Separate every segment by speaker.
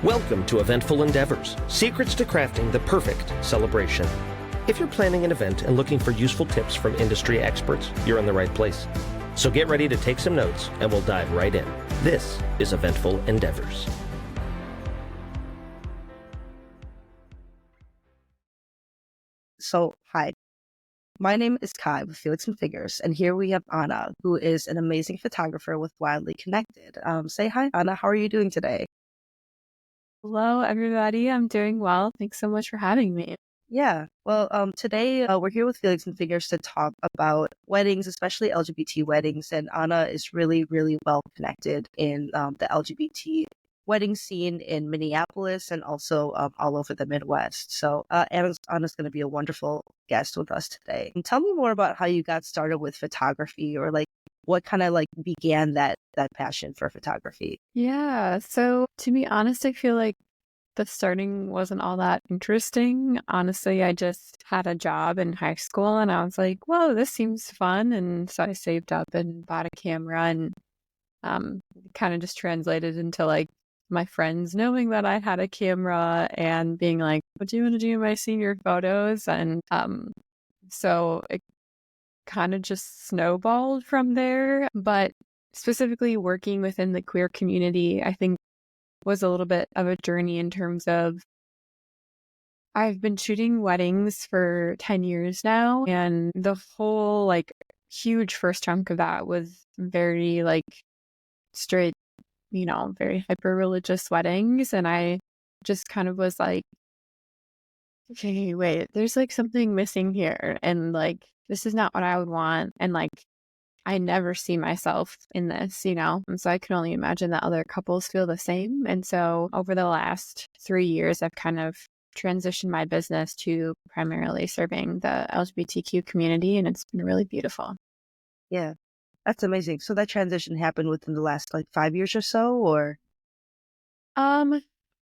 Speaker 1: Welcome to Eventful Endeavors, secrets to crafting the perfect celebration. If you're planning an event and looking for useful tips from industry experts, you're in the right place. So get ready to take some notes and we'll dive right in. This is Eventful Endeavors.
Speaker 2: So, hi, my name is Kai with Felix and Figures, and here we have Anna, who is an amazing photographer with Wildly Connected. Say hi, Anna. How are you doing today?
Speaker 3: Hello, everybody. I'm doing well. Thanks so much for having me.
Speaker 2: Yeah, well, today we're here with Felix and Figures to talk about weddings, especially LGBT weddings, and Anna is really, really well connected in the LGBT wedding scene in Minneapolis and also all over the Midwest. So Anna's going to be a wonderful guest with us today. And tell me more about how you got started with photography, or like what kind of like began that passion for photography.
Speaker 3: Yeah. So, to be honest, I feel like the starting wasn't all that interesting. Honestly, I just had a job in high school and I was like, whoa, this seems fun. And so I saved up and bought a camera and kind of just translated into like my friends knowing that I had a camera and being like, what do you want to do in my senior photos? And so it kind of just snowballed from there. But specifically working within the queer community, I think was a little bit of a journey in terms of I've been shooting weddings for 10 years now, and the whole like huge first chunk of that was very like straight, very hyper religious weddings. And I just kind of was like, okay, wait, there's like something missing here. And like, this is not what I would want. And like, I never see myself in this, And so I can only imagine that other couples feel the same. And so over the last 3 years, I've kind of transitioned my business to primarily serving the LGBTQ community, and it's been really beautiful.
Speaker 2: Yeah, that's amazing. So that transition happened within the last like 5 years or so, or?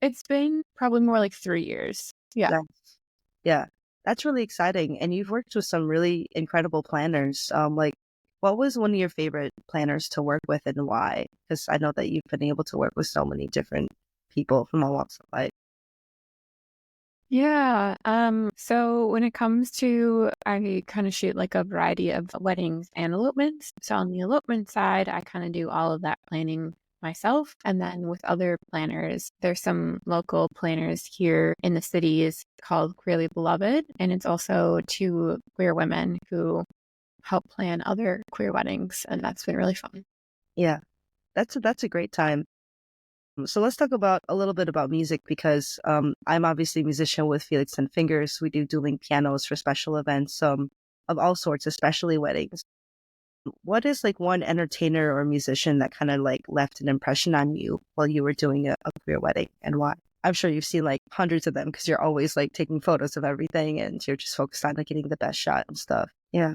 Speaker 3: It's been probably more like 3 years. Yeah.
Speaker 2: Nice. Yeah, that's really exciting. And you've worked with some really incredible planners. Like, what was one of your favorite planners to work with and why? Because I know that you've been able to work with so many different people from all walks of life.
Speaker 3: Yeah. So when it comes to, I kind of shoot like a variety of weddings and elopements. So on the elopement side, I kind of do all of that planning myself. And then with other planners, there's some local planners here in the cities called Queerly Beloved. And it's also two queer women who help plan other queer weddings. And that's been really fun.
Speaker 2: Yeah, that's a great time. So let's talk about a little bit about music because I'm obviously a musician with Felix and Fingers. We do dueling pianos for special events of all sorts, especially weddings. What is like one entertainer or musician that kind of like left an impression on you while you were doing a queer wedding, and why? I'm sure you've seen like hundreds of them because you're always like taking photos of everything and you're just focused on like getting the best shot and stuff. Yeah,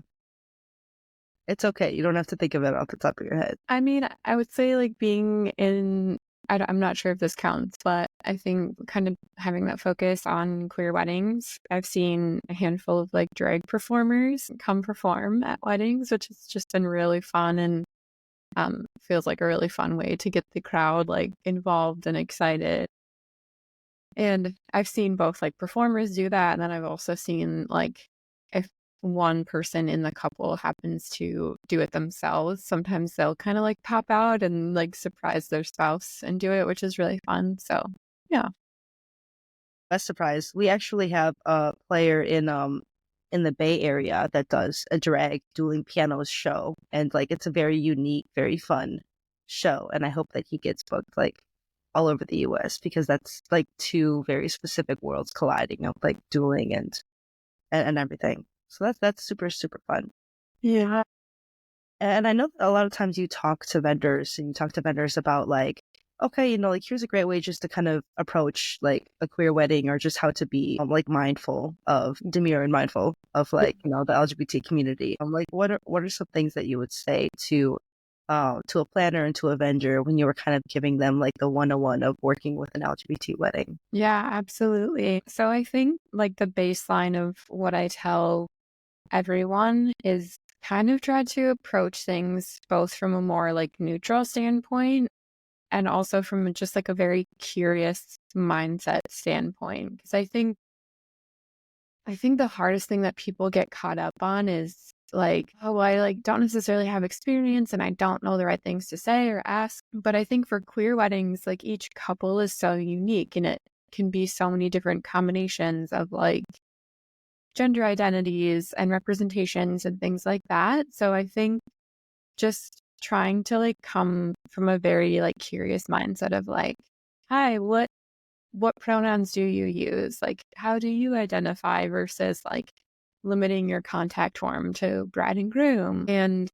Speaker 2: it's okay. You don't have to think of it off the top of your head.
Speaker 3: I mean, I would say like being in, I'm not sure if this counts, but I think kind of having that focus on queer weddings. I've seen a handful of like drag performers come perform at weddings, which has just been really fun and feels like a really fun way to get the crowd like involved and excited. And I've seen both like performers do that, and then I've also seen like if one person in the couple happens to do it themselves, sometimes they'll kind of like pop out and like surprise their spouse and do it, which is really fun. So yeah.
Speaker 2: Best surprise. We actually have a player in the Bay Area that does a drag dueling pianos show, and like it's a very unique, very fun show. And I hope that he gets booked like all over the US because that's like two very specific worlds colliding of like dueling and everything. So that's super, super fun.
Speaker 3: Yeah.
Speaker 2: And I know that a lot of times you talk to vendors and you talk to vendors about like, okay, like here's a great way just to kind of approach like a queer wedding, or just how to be like mindful of demure and mindful of like, the LGBT community. I'm like, what are some things that you would say to a planner and to a vendor when you were kind of giving them like the 101 of working with an LGBT wedding?
Speaker 3: Yeah, absolutely. So I think like the baseline of what I tell everyone is kind of try to approach things both from a more like neutral standpoint and also from just like a very curious mindset standpoint. Because I think the hardest thing that people get caught up on is like, oh, well, I like don't necessarily have experience and I don't know the right things to say or ask. But I think for queer weddings, like each couple is so unique and it can be so many different combinations of like gender identities and representations and things like that. So I think just trying to like come from a very like curious mindset of like, hi, what pronouns do you use? Like, how do you identify versus like limiting your contact form to bride and groom? And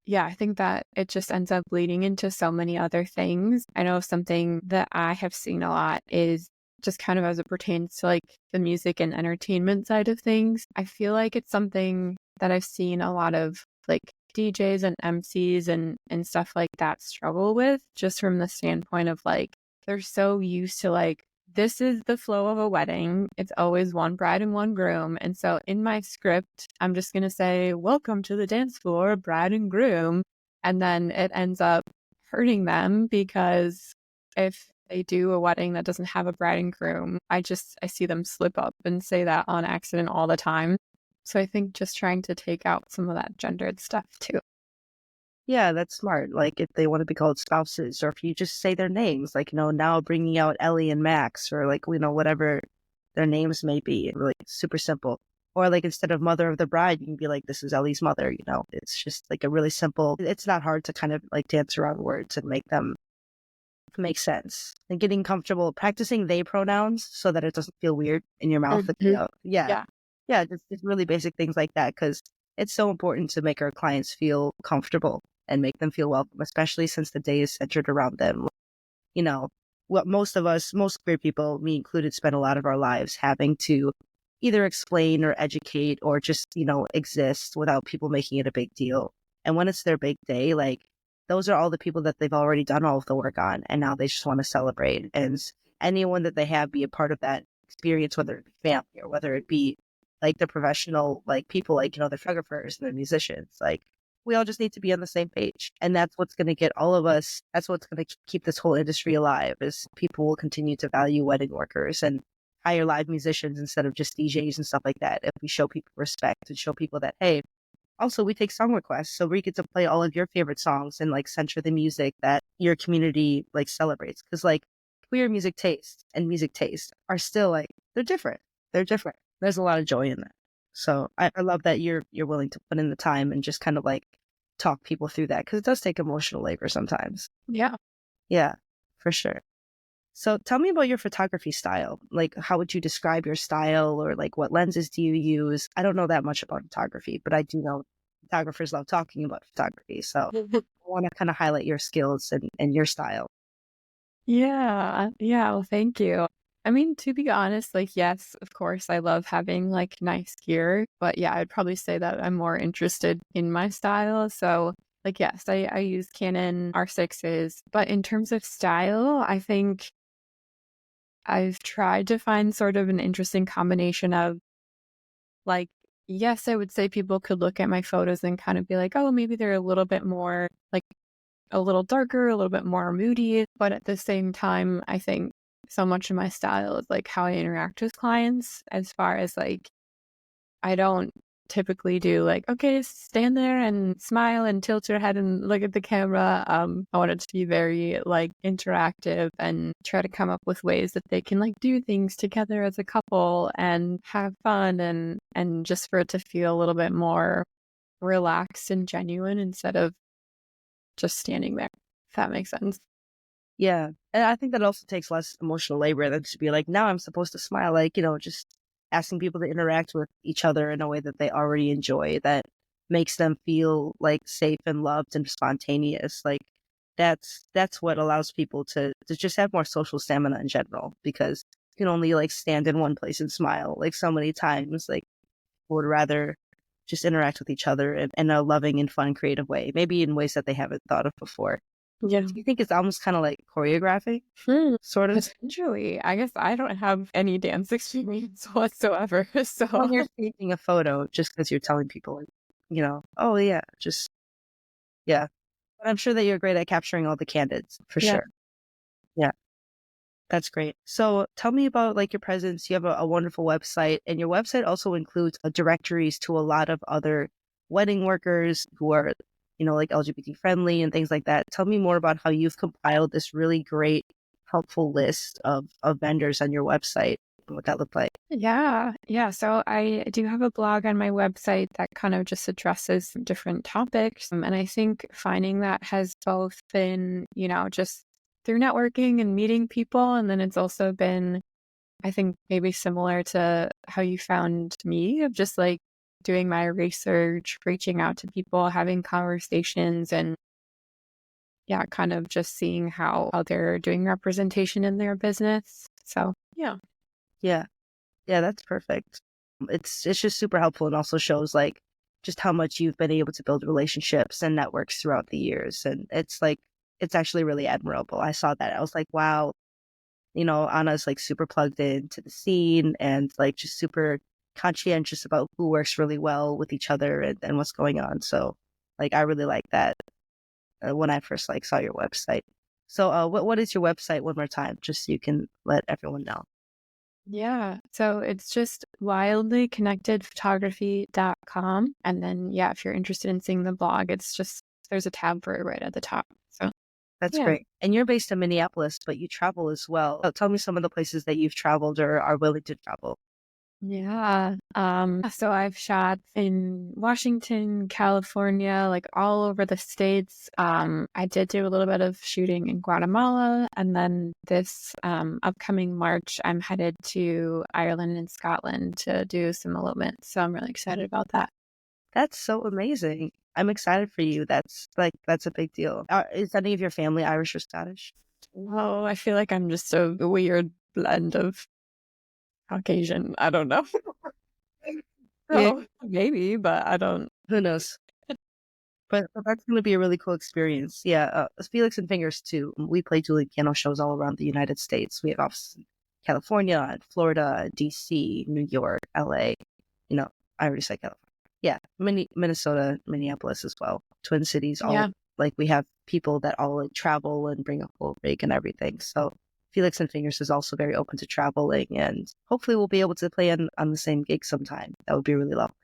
Speaker 3: yeah, I think that it just ends up leading into so many other things. I know something that I have seen a lot is just kind of as it pertains to like the music and entertainment side of things. I feel like it's something that I've seen a lot of like DJs and MCs and stuff like that struggle with, just from the standpoint of like they're so used to like this is the flow of a wedding. It's always one bride and one groom. And so in my script, I'm just going to say, welcome to the dance floor, bride and groom. And then it ends up hurting them because if they do a wedding that doesn't have a bride and groom, I see them slip up and say that on accident all the time. So I think just trying to take out some of that gendered stuff too.
Speaker 2: Yeah, that's smart. Like if they want to be called spouses, or if you just say their names, like, now bringing out Ellie and Max, or like, whatever their names may be, really super simple. Or like instead of mother of the bride, you can be like, this is Ellie's mother, It's just like a really simple, it's not hard to kind of like dance around words and make them make sense. And getting comfortable practicing they pronouns so that it doesn't feel weird in your mouth.
Speaker 3: Mhm.
Speaker 2: Yeah.
Speaker 3: Yeah.
Speaker 2: Yeah, just really basic things like that, because it's so important to make our clients feel comfortable and make them feel welcome, especially since the day is centered around them. You know, what most queer people, me included, spend a lot of our lives having to either explain or educate or just, exist without people making it a big deal. And when it's their big day, like those are all the people that they've already done all of the work on, and now they just want to celebrate. And anyone that they have be a part of that experience, whether it be family or whether it be like the professional, like people like, the photographers and the musicians, like we all just need to be on the same page. And that's what's going to get all of us, that's what's going to keep this whole industry alive, is people will continue to value wedding workers and hire live musicians instead of just DJs and stuff like that. If we show people respect and show people that, hey, also we take song requests, so we get to play all of your favorite songs and like center the music that your community like celebrates. Because like queer music taste and music taste are still like, they're different. They're different. There's a lot of joy in that. So I love that you're willing to put in the time and just kind of like talk people through that, because it does take emotional labor sometimes.
Speaker 3: Yeah.
Speaker 2: Yeah, for sure. So tell me about your photography style. Like, how would you describe your style, or like what lenses do you use? I don't know that much about photography, but I do know photographers love talking about photography. So I want to kind of highlight your skills and your style.
Speaker 3: Yeah. Yeah. Well, thank you. I mean, to be honest, like, yes, of course, I love having like nice gear, but yeah, I'd probably say that I'm more interested in my style. So, like, yes, I use Canon R6s, but in terms of style, I think I've tried to find sort of an interesting combination of like, yes, I would say people could look at my photos and kind of be like, oh, maybe they're a little bit more like a little darker, a little bit more moody. But at the same time, I think so much of my style is like how I interact with clients, as far as like, I don't typically do like, okay, stand there and smile and tilt your head and look at the camera. I want it to be very like interactive and try to come up with ways that they can like do things together as a couple and have fun, and just for it to feel a little bit more relaxed and genuine instead of just standing there, if that makes sense.
Speaker 2: Yeah. And I think that also takes less emotional labor than to be like, now I'm supposed to smile, like, just asking people to interact with each other in a way that they already enjoy, that makes them feel like safe and loved and spontaneous. Like that's what allows people to just have more social stamina in general, because you can only like stand in one place and smile like so many times. Like people would rather just interact with each other in a loving and fun, creative way, maybe in ways that they haven't thought of before.
Speaker 3: Yeah.
Speaker 2: Do you think it's almost kind of like choreography, sort of?
Speaker 3: Potentially. I guess I don't have any dance experience whatsoever. So
Speaker 2: When you're taking a photo, just because you're telling people, oh yeah, just, yeah. But I'm sure that you're great at capturing all the candidates for
Speaker 3: Yeah.
Speaker 2: sure. Yeah, that's great. So tell me about like your presence. You have a wonderful website, and your website also includes directories to a lot of other wedding workers who are, like LGBT friendly and things like that. Tell me more about how you've compiled this really great, helpful list of vendors on your website and what that looked like.
Speaker 3: Yeah. Yeah. So I do have a blog on my website that kind of just addresses some different topics. And I think finding that has both been, just through networking and meeting people. And then it's also been, I think, maybe similar to how you found me, of just like doing my research, reaching out to people, having conversations, and yeah, kind of just seeing how they're doing representation in their business. So yeah.
Speaker 2: Yeah. Yeah, that's perfect. It's just super helpful and also shows like just how much you've been able to build relationships and networks throughout the years. And it's actually really admirable. I saw that. I was like, wow, Anna's like super plugged into the scene and like just super conscientious about who works really well with each other and what's going on. So like I really like that when I first like saw your website. So what is your website one more time, just so you can let everyone know?
Speaker 3: Yeah. So it's just wildlyconnectedphotography.com. And then, yeah, if you're interested in seeing the blog, there's a tab for it right at the top. So,
Speaker 2: That's
Speaker 3: yeah.
Speaker 2: great. And you're based in Minneapolis, but you travel as well. Tell me some of the places that you've traveled or are willing to travel.
Speaker 3: Yeah. So I've shot in Washington, California, like all over the States. I did do a little bit of shooting in Guatemala, and then this upcoming March, I'm headed to Ireland and Scotland to do some elopement. So I'm really excited about that.
Speaker 2: That's so amazing. I'm excited for you. That's a big deal. Is any of your family Irish or Scottish?
Speaker 3: Oh, I feel like I'm just a weird blend of Caucasian. I don't know.
Speaker 2: Yeah,
Speaker 3: Maybe, but I don't.
Speaker 2: who knows? But that's going to be a really cool experience. Yeah, Felix and Fingers too. We play dueling piano shows all around the United States. We have offices in California, and Florida, DC, New York, LA. I already said California. Yeah, Minnesota, Minneapolis as well. Twin Cities. All
Speaker 3: Yeah.
Speaker 2: like we have people that all like travel and bring a whole rig and everything. So Felix and Fingers is also very open to traveling, and hopefully we'll be able to play on the same gig sometime. That would be really lovely.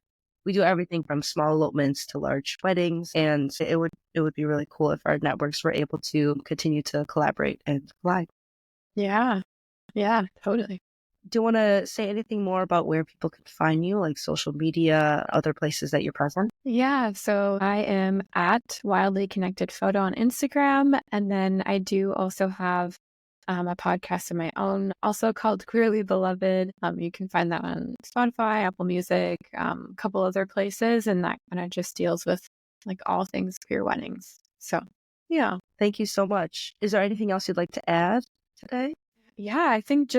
Speaker 2: We do everything from small elopements to large weddings, and it would be really cool if our networks were able to continue to collaborate and fly.
Speaker 3: Yeah. Yeah, totally.
Speaker 2: Do you want to say anything more about where people can find you, like social media, other places that you're present?
Speaker 3: Yeah, so I am at Wildly Connected Photo on Instagram. And then I do also have a podcast of my own, also called Queerly Beloved. You can find that on Spotify, Apple Music, a couple other places. And that kind of just deals with like all things queer weddings. So, yeah.
Speaker 2: Thank you so much. Is there anything else you'd like to add today?
Speaker 3: Yeah, I think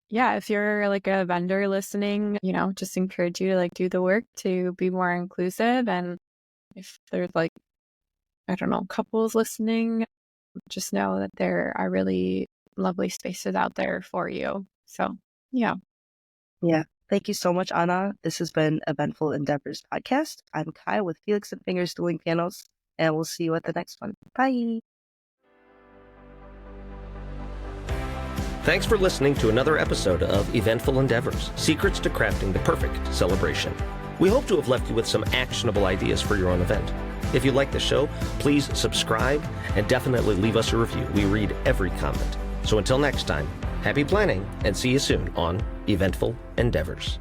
Speaker 3: if you're like a vendor listening, just encourage you to like do the work to be more inclusive. And if there's like, I don't know, couples listening, just know that there are really lovely spaces out there for you. So, yeah.
Speaker 2: Yeah. Thank you so much, Anna. This has been Eventful Endeavors podcast. I'm Kai with Felix and Fingers Dueling Pianos, and we'll see you at the next one. Bye.
Speaker 1: Thanks for listening to another episode of Eventful Endeavors, Secrets to Crafting the Perfect Celebration. We hope to have left you with some actionable ideas for your own event. If you like the show, please subscribe and definitely leave us a review. We read every comment. So until next time, happy planning and see you soon on Eventful Endeavors.